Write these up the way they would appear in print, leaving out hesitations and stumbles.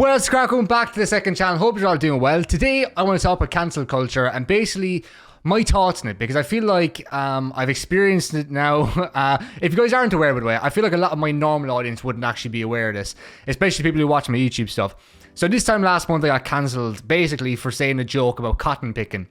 Well, it's crack, welcome back to the second channel. Hope you're all doing well. Today, I want to talk about cancel culture and basically my thoughts on it, because I feel like I've experienced it now. If you guys aren't aware, by the way, I feel like a lot of my normal audience wouldn't actually be aware of this, especially people who watch my YouTube stuff. So this time last month, I got cancelled basically for saying a joke about cotton picking.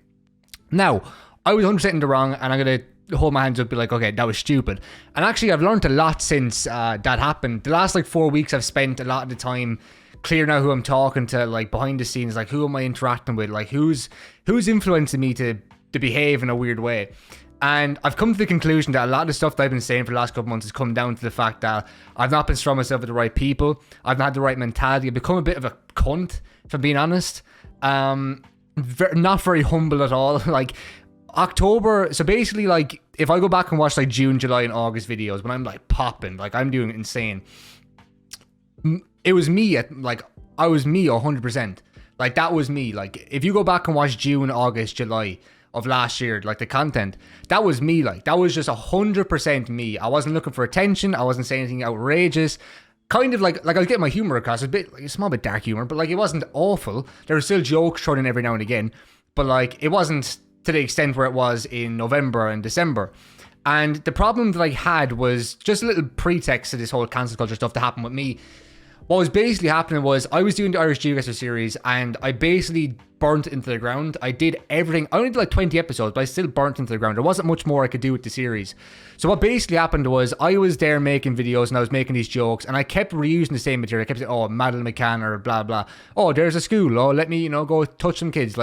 Now, I was 100% in the wrong, and I'm going to hold my hands up and be like, okay, that was stupid. And actually, I've learned a lot since that happened. The last 4 weeks, I've spent a lot of the time clearing out who I'm talking to, behind the scenes, who am I interacting with, who's influencing me to behave in a weird way. And I've come to the conclusion that a lot of the stuff that I've been saying for the last couple months has come down to the fact that I've not been surrounding myself with the right people. I've not had the right mentality. I've become a bit of a cunt, if I'm being honest. Not very humble at all. October, so basically, if I go back and watch June, July, and August videos when I'm popping, I'm doing insane. It was me I was me 100%. That was me. If you go back and watch June, August, July of last year, the content, that was me. That was just 100% me. I wasn't looking for attention. I wasn't saying anything outrageous. Kind of I was getting my humor across. A bit, a small bit dark humor, but it wasn't awful. There were still jokes thrown in every now and again, but it wasn't to the extent where it was in November and December. And the problem that I had was just a little pretext to this whole cancel culture stuff that happened with me. What was basically happening was I was doing the Irish Geoguessr series, and I basically burnt into the ground. I did everything. I only did 20 episodes, but I still burnt into the ground. There wasn't much more I could do with the series. So what basically happened was I was there making videos, and I was making these jokes, and I kept reusing the same material. I kept saying, oh, Madeline McCann or blah, blah. Oh, there's a school. Oh, let me, go touch some kids.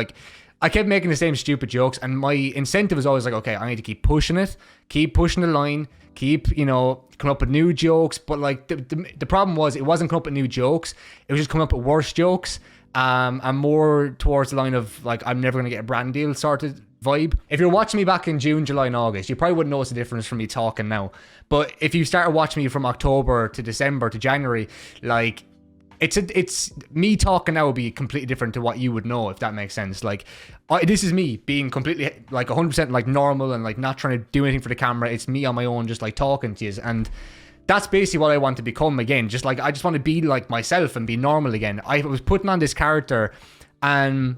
I kept making the same stupid jokes, and my incentive was always okay, I need to keep pushing it, keep pushing the line, keep, coming up with new jokes. But the problem was it wasn't coming up with new jokes, it was just coming up with worse jokes, and more towards the line of I'm never gonna get a brand deal sort of vibe. If you're watching me back in June, July, and August, you probably wouldn't notice the difference from me talking now. But if you started watching me from October to December to January, it's me talking now would be completely different to what you would know, if that makes sense. This is me being completely 100% normal and not trying to do anything for the camera. It's me on my own, just talking to you, and that's basically what I want to become again. Just I just want to be myself and be normal again. I was putting on this character, and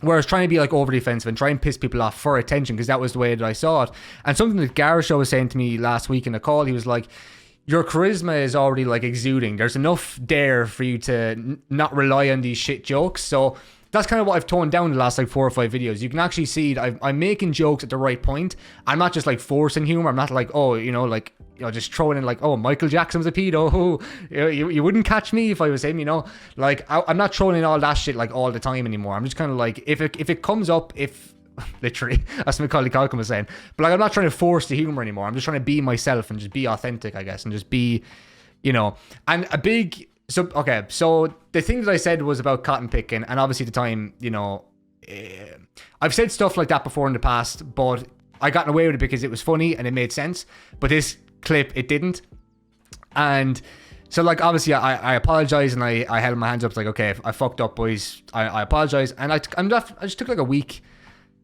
where I was trying to be overly offensive and try and piss people off for attention, because that was the way that I saw it. And something that Gareth was saying to me last week in a call, he was like, your charisma is already exuding. There's enough there for you to not rely on these shit jokes. So that's kind of what I've toned down the last 4 or 5 videos. You can actually see that I'm making jokes at the right point. I'm not just forcing humor. I'm not just throwing in oh, Michael Jackson was a pedo. You wouldn't catch me if I was him. I'm not throwing in all that shit all the time anymore. I'm just kind of if it comes up, literally, that's what Macaulay Culkin was saying. But I'm not trying to force the humor anymore. I'm just trying to be myself and just be authentic, I guess, and just be, and a big. So the thing that I said was about cotton picking, and obviously at the time, I've said stuff like that before in the past, but I got away with it because it was funny and it made sense. But this clip, it didn't. And so obviously I apologize, and I held my hands up okay, I fucked up, boys. I apologize, and I just took a week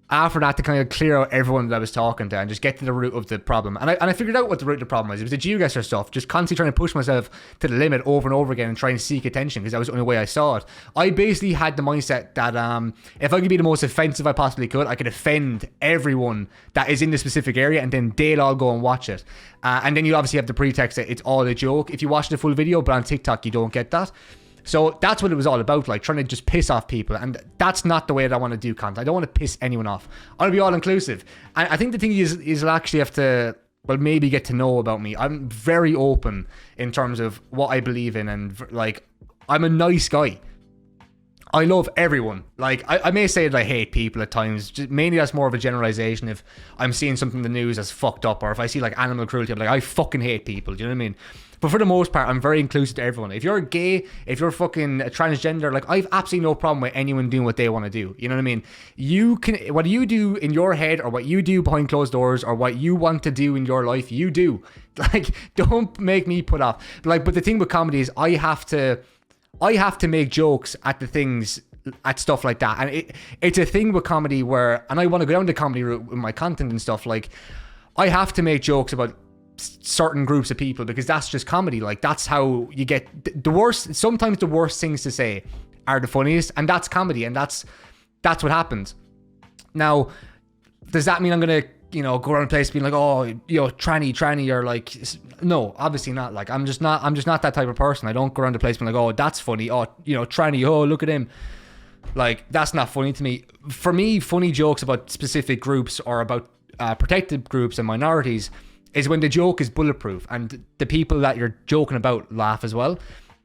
after that to kind of clear out everyone that I was talking to and just get to the root of the problem. And I figured out what the root of the problem was. It was the geoguessr stuff, just constantly trying to push myself to the limit over and over again and try and seek attention, because that was the only way I saw it. I basically had the mindset that if I could be the most offensive I possibly could, I could offend everyone that is in the specific area, and then they'll all go and watch it. And then you obviously have the pretext that it's all a joke if you watch the full video, but on TikTok you don't get that. So that's what it was all about, trying to just piss off people. And that's not the way that I want to do content. I don't want to piss anyone off. I want to be all inclusive. And I think the thing is you'll actually have to, maybe get to know about me. I'm very open in terms of what I believe in. And I'm a nice guy. I love everyone. I may say that I hate people at times. Mainly that's more of a generalization. If I'm seeing something in the news that's fucked up, or if I see animal cruelty, I'm I fucking hate people. Do you know what I mean? But for the most part, I'm very inclusive to everyone. If you're gay, if you're fucking transgender, I've absolutely no problem with anyone doing what they want to do. You know what I mean? You can, what you do in your head, or what you do behind closed doors, or what you want to do in your life, you do. Don't make me put off. But the thing with comedy is I have to make jokes at the things, at stuff like that. And it's a thing with comedy where, and I want to go down the comedy route with my content and stuff, I have to make jokes about certain groups of people, because that's just comedy. Like, that's how you get the worst. Sometimes the worst things to say are the funniest, and that's comedy, and that's what happens. Now, does that mean I'm gonna, go around the place being like, oh, tranny, or like, no, obviously not. Like, I'm just not that type of person. I don't go around the place being like, oh, that's funny. Oh, tranny. Oh, look at him. Like, that's not funny to me. For me, funny jokes about specific groups or about protected groups and minorities is when the joke is bulletproof and the people that you're joking about laugh as well.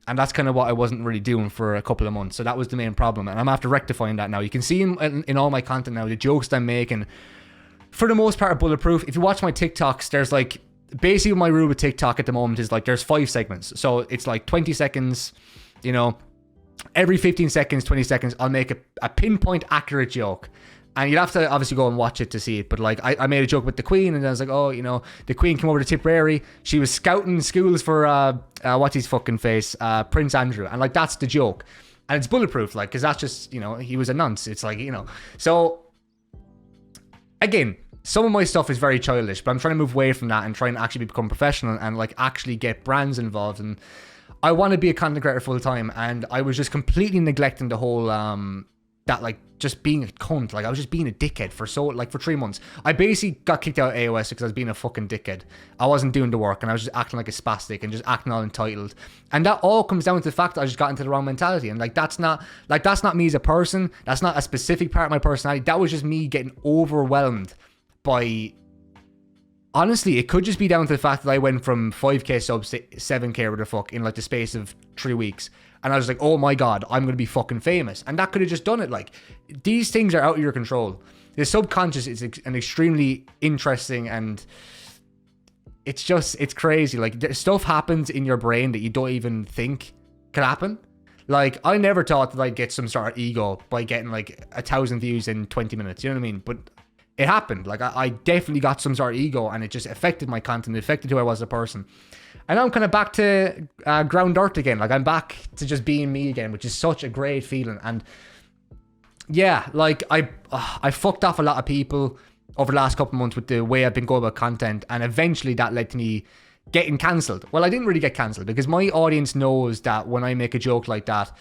And that's kind of what I wasn't really doing for a couple of months. So that was the main problem. And I'm after rectifying that now. You can see in all my content now, the jokes that I'm making, for the most part, are bulletproof. If you watch my TikToks, there's like, basically my rule with TikTok at the moment is like, there's 5 segments. So it's like 20 seconds, every 15 seconds, 20 seconds, I'll make a pinpoint accurate joke. And you'd have to obviously go and watch it to see it. But like, I made a joke with the Queen, and I was like, oh, the Queen came over to Tipperary. She was scouting schools for, what's his fucking face? Prince Andrew. And like, that's the joke. And it's bulletproof, like, because that's just, he was a nonce. It's like, So, again, some of my stuff is very childish, but I'm trying to move away from that and try and actually become professional and like actually get brands involved. And I want to be a content creator full time. And I was just completely neglecting the whole, that like just being a cunt. Like, I was just being a dickhead for 3 months. I basically got kicked out of AOS because I was being a fucking dickhead. I wasn't doing the work, and I was just acting like a spastic and just acting all entitled. And that all comes down to the fact that I just got into the wrong mentality. And like, that's not me as a person. That's not a specific part of my personality. That was just me getting overwhelmed by, honestly, it could just be down to the fact that I went from 5k subs to 7k or the fuck in like the space of 3 weeks. And I was like, oh my God, I'm going to be fucking famous. And that could have just done it. Like, these things are out of your control. The subconscious is an extremely interesting, and it's crazy. Like, stuff happens in your brain that you don't even think could happen. Like, I never thought that I'd get some sort of ego by getting like 1,000 views in 20 minutes. You know what I mean? But it happened. Like, I definitely got some sort of ego, and it just affected my content. It affected who I was as a person. And now I'm kind of back to ground dirt again. Like, I'm back to just being me again, which is such a great feeling. And yeah, like, I fucked off a lot of people over the last couple of months with the way I've been going about content. And eventually that led to me getting cancelled. Well, I didn't really get cancelled because my audience knows that when I make a joke like that,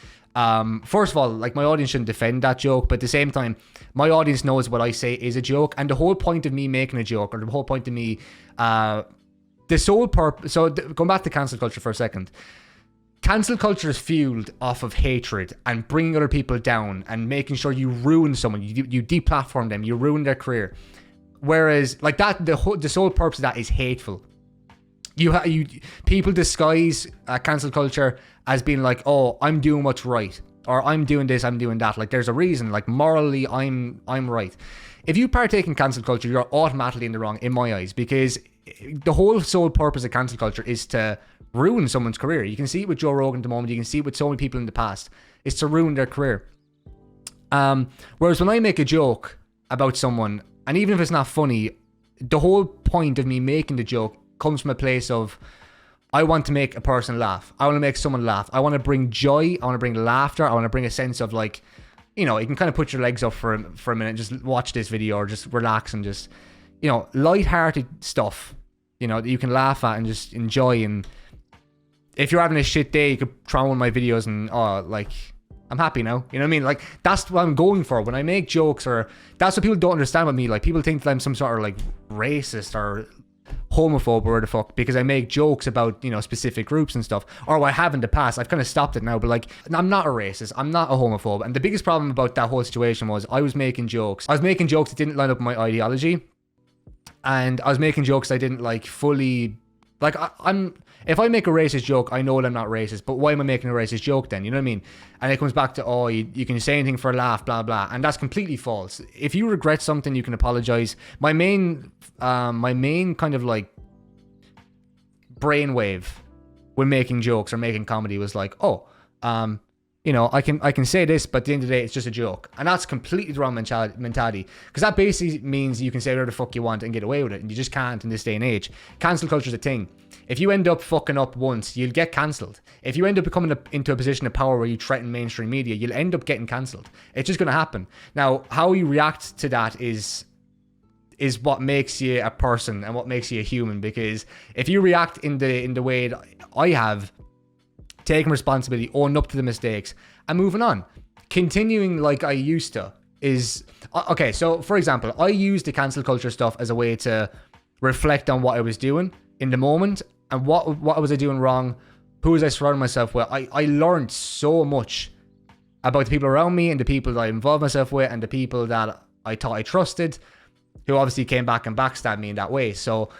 first of all, like, my audience shouldn't defend that joke, but at the same time, my audience knows what I say is a joke. And the whole point of me making a joke, or the whole point of me, the sole purpose, so going back to cancel culture for a second, cancel culture is fueled off of hatred and bringing other people down and making sure you ruin someone, you deplatform them, you ruin their career. Whereas, like, that, the sole purpose of that is hateful. People disguise cancel culture as being like, oh, I'm doing what's right, or I'm doing this, I'm doing that. Like, there's a reason. Like, morally, I'm right. If you partake in cancel culture, you're automatically in the wrong, in my eyes, because the whole sole purpose of cancel culture is to ruin someone's career. You can see it with Joe Rogan at the moment. You can see it with so many people in the past. It's to ruin their career. Whereas when I make a joke about someone, and even if it's not funny, the whole point of me making the joke comes from a place of, I want to make a person laugh. I want to make someone laugh. I want to bring joy. I want to bring laughter. I want to bring a sense of, like, you can kind of put your legs up for a minute and just watch this video, or just relax and just, lighthearted stuff, that you can laugh at and just enjoy. And if you're having a shit day, you could try one of my videos and, I'm happy now. You know what I mean? Like, that's what I'm going for when I make jokes, or that's what people don't understand about me. Like, people think that I'm some sort of like racist or homophobe or the fuck because I make jokes about, specific groups and stuff, or I have in the past. I've kind of stopped it now, but like, I'm not a racist, I'm not a homophobe. And the biggest problem about that whole situation was I was making jokes that didn't line up with my ideology, and I was making jokes I didn't like fully, like, if I make a racist joke, I know that I'm not racist, but why am I making a racist joke then? You know what I mean? And it comes back to, you can say anything for a laugh, blah, blah. And that's completely false. If you regret something, you can apologize. My main kind of like brainwave when making jokes or making comedy was like, I can say this, but at the end of the day, it's just a joke. And that's completely the wrong mentality. Because that basically means you can say whatever the fuck you want and get away with it. And you just can't in this day and age. Cancel culture is a thing. If you end up fucking up once, you'll get cancelled. If you end up becoming into a position of power where you threaten mainstream media, you'll end up getting cancelled. It's just going to happen. Now, how you react to that is is what makes you a person and what makes you a human. Because if you react in the way that I have, taking responsibility, owning up to the mistakes, and moving on, continuing like I used to is okay. So for example, I used the cancel culture stuff as a way to reflect on what I was doing in the moment and what was I doing wrong, who was I surrounding myself with. I learned so much about the people around me and the people that I involved myself with and the people that I thought I trusted, who obviously came back and backstabbed me in that way. So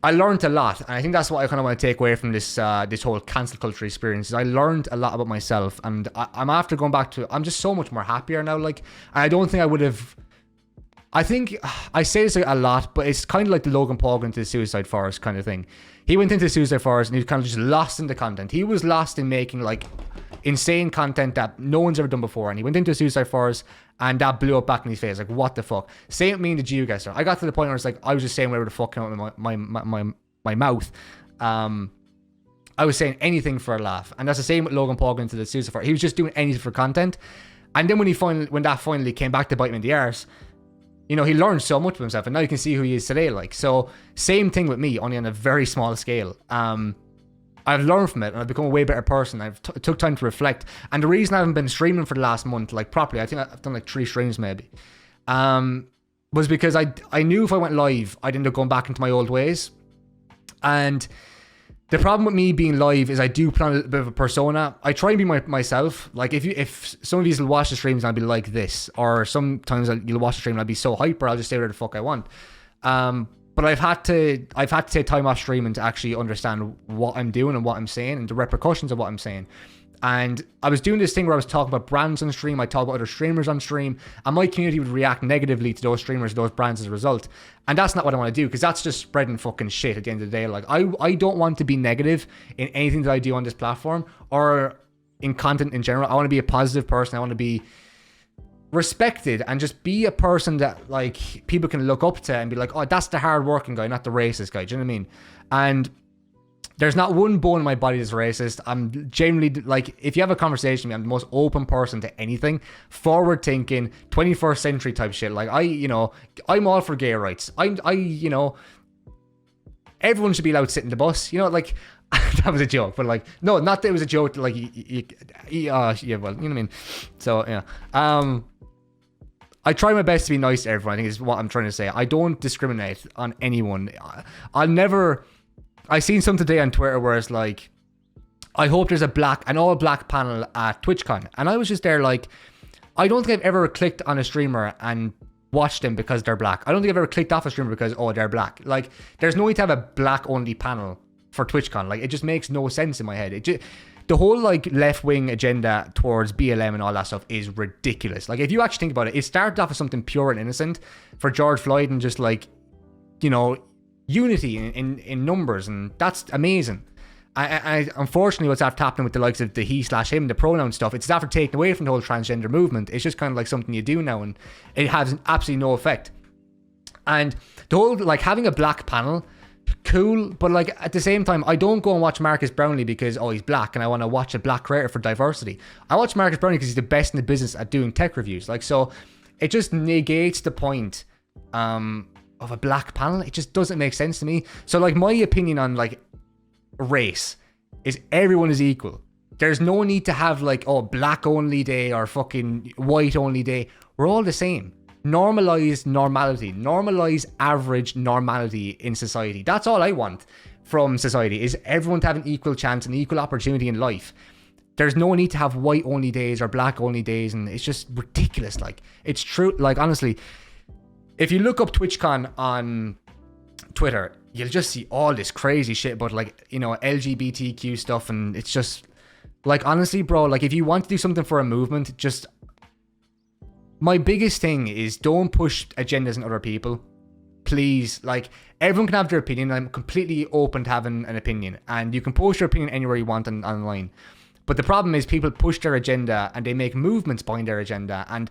I learned a lot, and I think that's what I kind of want to take away from this whole cancel culture experience. Is I learned a lot about myself, and I'm after going back to. I'm just so much more happier now. Like, and I don't think I would have. I think I say this a lot, but it's kind of like the Logan Paul going to the Suicide Forest kind of thing. He went into the Suicide Forest and he was kind of just lost in the content. He was lost in making like insane content that no one's ever done before, and he went into the Suicide Forest and that blew up back in his face. Like, what the fuck? Same with me and the Geoguessr. I got to the point where it's like I was just saying whatever the fuck came out of my mouth. I was saying anything for a laugh, and that's the same with Logan Paul going into the Suicide Forest. He was just doing anything for content, and then when that finally came back to bite him in the arse, you know, he learned so much of himself, and now you can see who he is today. Like, so same thing with me, only on a very small scale. I've learned from it, and I've become a way better person. I've took time to reflect, and the reason I haven't been streaming for the last month, like properly, I think I've done like 3 streams maybe, was because I knew if I went live, I'd end up going back into my old ways. And the problem with me being live is I do put on a little bit of a persona. I try and be myself. Like if some of you will watch the streams and I'll be like this, or sometimes you'll watch the stream and I'll be so hyper, I'll just say whatever the fuck I want. But I've had to take time off streaming to actually understand what I'm doing and what I'm saying and the repercussions of what I'm saying. And I was doing this thing where I was talking about brands on stream, I talk about other streamers on stream, and my community would react negatively to those streamers, those brands as a result. And that's not what I want to do, because that's just spreading fucking shit at the end of the day. Like, I don't want to be negative in anything that I do on this platform or in content in general. I want to be a positive person. I want to be respected and just be a person that like people can look up to and be like, oh, that's the hard working guy, not the racist guy. Do you know what I mean? And there's not one bone in my body that's racist. I'm genuinely, like, if you have a conversation with me, I'm the most open person to anything. Forward thinking, 21st century type shit. Like, I'm all for gay rights. Everyone should be allowed to sit in the bus. You know, like, that was a joke, but like, no, not that it was a joke. Like, yeah, well, you know what I mean? So, yeah. I try my best to be nice to everyone, I think is what I'm trying to say. I don't discriminate on anyone. I seen something today on Twitter where it's like, I hope there's an all black panel at TwitchCon. And I was just there like, I don't think I've ever clicked on a streamer and watched them because they're black. I don't think I've ever clicked off a streamer because, oh, they're black. Like, there's no need to have a black only panel for TwitchCon. Like, it just makes no sense in my head. The whole like left wing agenda towards BLM and all that stuff is ridiculous. Like, if you actually think about it, it started off as something pure and innocent for George Floyd and just like, you know, unity in numbers, and that's amazing. I unfortunately what's after happening with the likes of the he/him, the pronoun stuff, it's after taken away from the whole transgender movement. It's just kind of like something you do now, and it has absolutely no effect. And the whole like having a black panel, cool, but like at the same time, I don't go and watch Marcus Brownlee because, oh, he's black and I want to watch a black creator for diversity. I watch Marcus Brownlee because he's the best in the business at doing tech reviews. Like, so it just negates the point of a black panel. It just doesn't make sense to me. So like, my opinion on like race is everyone is equal. There's no need to have like, oh, black only day or fucking white only day. We're all the same. Normalize normality. Normalize average normality in society. That's all I want from society, is everyone to have an equal chance and equal opportunity in life. There's no need to have white only days or black only days, and it's just ridiculous. Like, it's true. Like, honestly, if you look up TwitchCon on Twitter, you'll just see all this crazy shit about, like, you know, LGBTQ stuff, and it's just like, honestly, bro, like, if you want to do something for a movement, just, my biggest thing is don't push agendas on other people, please. Like, everyone can have their opinion. I'm completely open to having an opinion, and you can post your opinion anywhere you want online. But the problem is people push their agenda and they make movements behind their agenda, and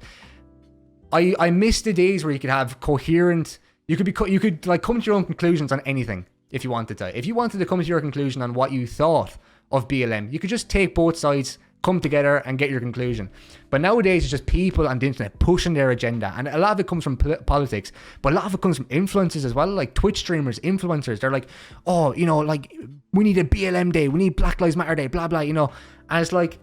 I miss the days where you could have coherent. You could like come to your own conclusions on anything if you wanted to. If you wanted to come to your conclusion on what you thought of BLM, you could just take both sides, come together and get your conclusion. But nowadays it's just people on the internet pushing their agenda, and a lot of it comes from politics, but a lot of it comes from influencers as well, like Twitch streamers, influencers. They're like, oh, you know, like, we need a BLM day, we need Black Lives Matter day, blah blah, you know. And it's like,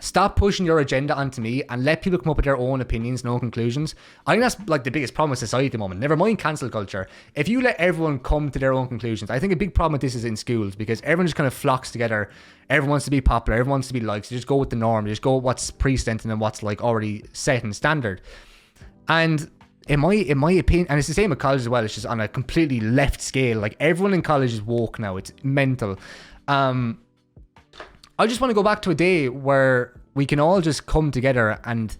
stop pushing your agenda onto me and let people come up with their own opinions, no conclusions. I think that's like the biggest problem with society at the moment. Never mind cancel culture. If you let everyone come to their own conclusions, I think a big problem with this is in schools, because everyone just kind of flocks together. Everyone wants to be popular. Everyone wants to be liked. So just go with the norm. Just go with what's precedent and what's like already set and standard. And in my opinion, and it's the same with college as well, it's just on a completely left scale. Like, everyone in college is woke now. It's mental. I just want to go back to a day where we can all just come together and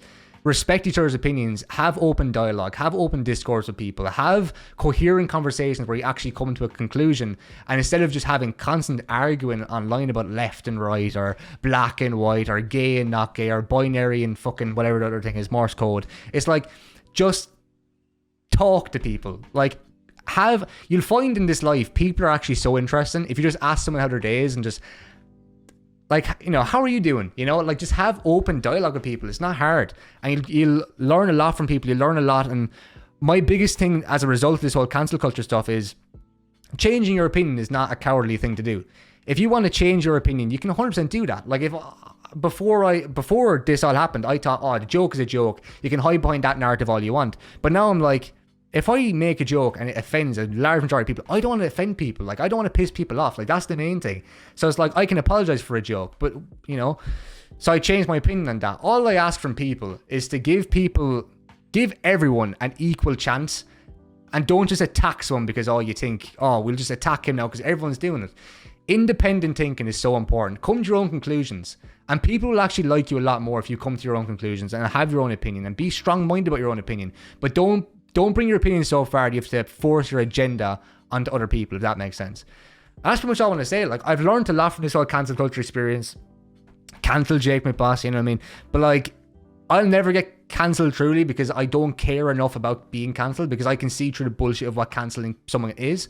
respect each other's opinions, have open dialogue, have open discourse with people, have coherent conversations where you actually come to a conclusion. And instead of just having constant arguing online about left and right, or black and white, or gay and not gay, or binary and fucking whatever the other thing is, Morse code, it's like, just talk to people. Like, you'll find in this life, people are actually so interesting. If you just ask someone how their day is and just, like, you know, how are you doing? You know, like, just have open dialogue with people. It's not hard. And you'll learn a lot from people. You'll learn a lot. And my biggest thing as a result of this whole cancel culture stuff is changing your opinion is not a cowardly thing to do. If you want to change your opinion, you can 100% do that. Like, if before this all happened, I thought, oh, the joke is a joke. You can hide behind that narrative all you want. But now I'm like, if I make a joke and it offends a large majority of people, I don't want to offend people. Like, I don't want to piss people off. Like, that's the main thing. So it's like, I can apologize for a joke, but, you know, so I changed my opinion on that. All I ask from people is to give everyone an equal chance, and don't just attack someone because, oh, you think, oh, we'll just attack him now because everyone's doing it. Independent thinking is so important. Come to your own conclusions, and people will actually like you a lot more if you come to your own conclusions and have your own opinion and be strong-minded about your own opinion. But don't bring your opinion so far that you have to force your agenda onto other people, if that makes sense. And that's pretty much all I want to say. Like, I've learned a lot from this whole cancel culture experience. Cancel JakeMcBoss, you know what I mean? But, like, I'll never get cancelled truly because I don't care enough about being cancelled, because I can see through the bullshit of what cancelling someone is.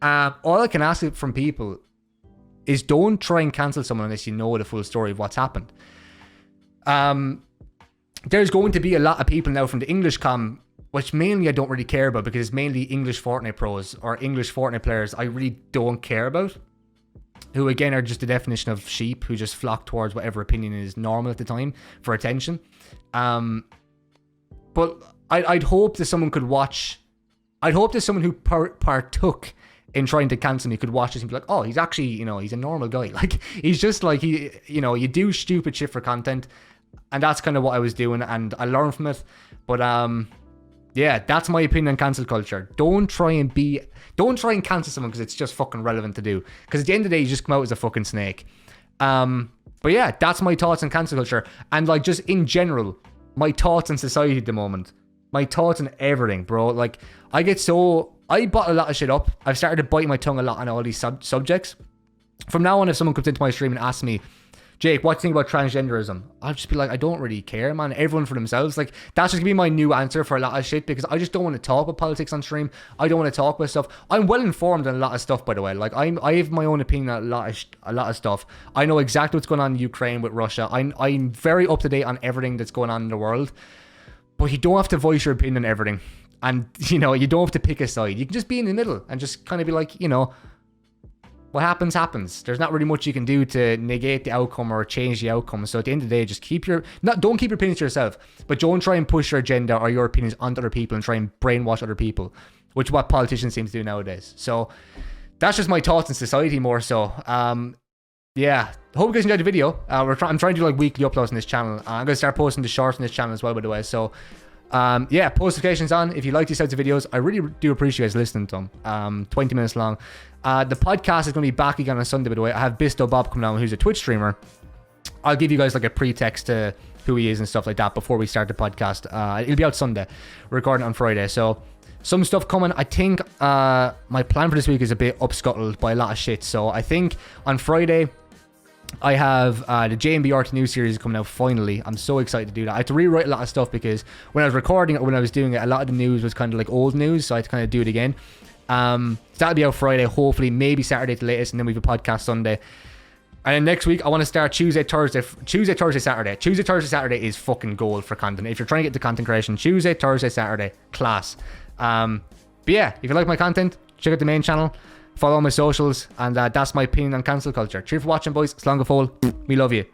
All I can ask from people is, don't try and cancel someone unless you know the full story of what's happened. There's going to be a lot of people now from the English which mainly I don't really care about, because it's mainly English Fortnite pros or English Fortnite players I really don't care about, who again are just the definition of sheep who just flock towards whatever opinion is normal at the time for attention. But I'd hope that someone could watch. I'd hope that someone who partook in trying to cancel me could watch this and be like, oh, he's actually, you know, he's a normal guy. Like, he's just like, you know, you do stupid shit for content, and that's kind of what I was doing, and I learned from it. But yeah, that's my opinion on cancel culture. Don't try and cancel someone because it's just fucking relevant to do. Because at the end of the day, you just come out as a fucking snake. But yeah, that's my thoughts on cancel culture. And, like, just in general, my thoughts on society at the moment. My thoughts on everything, bro. Like, I bottle a lot of shit up. I've started to bite my tongue a lot on all these subjects. From now on, if someone comes into my stream and asks me, Jake, what do you think about transgenderism? I'll just be like, I don't really care, man. Everyone for themselves. Like, that's just gonna be my new answer for a lot of shit, because I just don't want to talk about politics on stream. I don't want to talk about stuff. I'm well informed on a lot of stuff, by the way. Like, I have my own opinion on a lot of stuff. I know exactly what's going on in Ukraine with Russia. I'm very up to date on everything that's going on in the world. But you don't have to voice your opinion on everything. And, you know, you don't have to pick a side. You can just be in the middle and just kind of be like, you know, what happens, happens. There's not really much you can do to negate the outcome or change the outcome. So at the end of the day, just don't keep your opinions to yourself, but don't try and push your agenda or your opinions onto other people and try and brainwash other people, which is what politicians seem to do nowadays. So that's just my thoughts on society more so. Yeah, hope you guys enjoyed the video. I'm trying to do like weekly uploads on this channel. I'm going to start posting the shorts on this channel as well, by the way. So yeah, post notifications on if you like these types of videos. I really do appreciate you guys listening to them. 20 minutes long. The podcast is going to be back again on Sunday, by the way. I have Bisto Bob coming on, who's a Twitch streamer. I'll give you guys like a pretext to who he is and stuff like that before we start the podcast. It'll be out Sunday, recording on Friday. So some stuff coming. I think my plan for this week is a bit upscuttled by a lot of shit. So I think on Friday I have the JMBRT news series coming out finally. I'm so excited to do that. I had to rewrite a lot of stuff because when I was recording it, when I was doing it, a lot of the news was kind of like old news, so I had to kind of do it again. So that'll be out Friday, hopefully, maybe Saturday at the latest, and then we have a podcast Sunday. And then next week, I want to start Tuesday, Thursday, Saturday. Tuesday, Thursday, Saturday is fucking gold for content. If you're trying to get into content creation, Tuesday, Thursday, Saturday, class. But yeah, if you like my content, check out the main channel, follow my socials, and that's my opinion on cancel culture. Cheers for watching, boys. Slán go fóill. We love you.